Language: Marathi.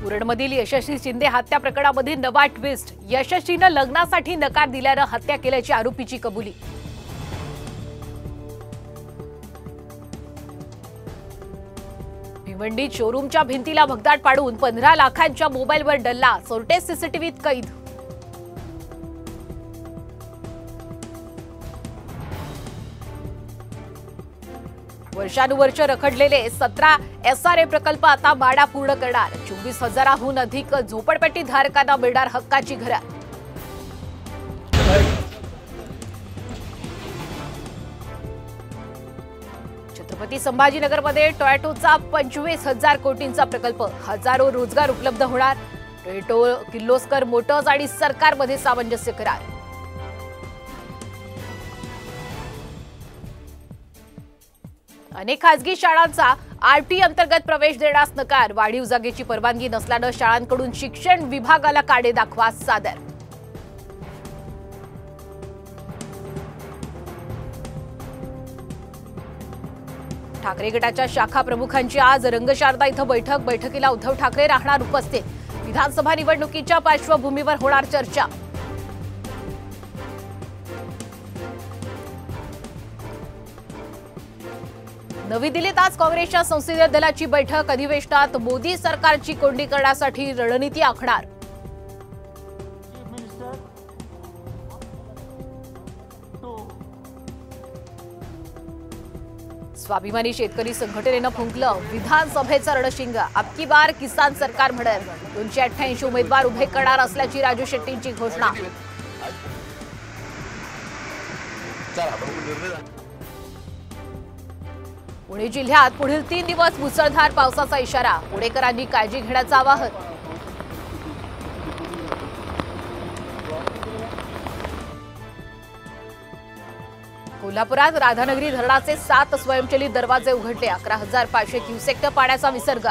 उरणमधील यशस्वी शिंदे हत्या प्रकरणामध्ये नवा ट्विस्ट। यशस्वीनं लग्नासाठी नकार दिल्यानं हत्या केल्याची आरोपीची कबुली। भिवंडीत शोरूमच्या भिंतीला भगदाड पाडून 15 लाखांच्या मोबाईलवर डल्ला, चोरटे सीसीटीव्हीत कैद। वर्षानुवर्ष रखडलेले 17 SRA प्रकल्प आता माडा पूर्ण करणार। 24,000हून अधिक झोपडपट्टी धारकांना मिळणार हक्काची घरं। छत्रपती संभाजीनगरमध्ये टोयोटाचा 25,000 कोटींचा प्रकल्प, हजारो रोजगार उपलब्ध होणार। टोयोटा, किर्लोस्कर मोटर्स आणि सरकारमध्ये सामंजस्य करार। अनेक खासगी शाळांचा RT अंतर्गत प्रवेश देण्यास नकार। वाढीव जागेची परवानगी नसल्यानं शाळांकडून शिक्षण विभागाला काढे दाखवा सादर। ठाकरे गटाच्या शाखा प्रमुखांची आज रंगशारदा इथं बैठक। बैठकीला उद्धव ठाकरे राहणार उपस्थित। विधानसभा निवडणुकीच्या पार्श्वभूमीवर होणार चर्चा। नवी दिल्लीत आज काँग्रेसच्या संसदीय दलाची बैठक। अधिवेशनात मोदी सरकारची कोंडी करण्यासाठी रणनीती आखणार। स्वाभिमानी शेतकरी संघटनेनं फुंकलं विधानसभेचं रणशिंग। अबकी बार किसान सरकार म्हणेल। 288 उमेदवार उभे करणार असल्याची राजू शेट्टींची घोषणा। पुणे जिल्ह्यात पुढील 3 दिवस मुसळधार पावसाचा इशारा। पुणेकरांनी काळजी घेण्याचं आवाहन। कोल्हापुरात राधानगरी धरणाचे 7 स्वयंचलित दरवाजे उघडले। 11,500 क्युसेक्ट पाण्याचा विसर्ग।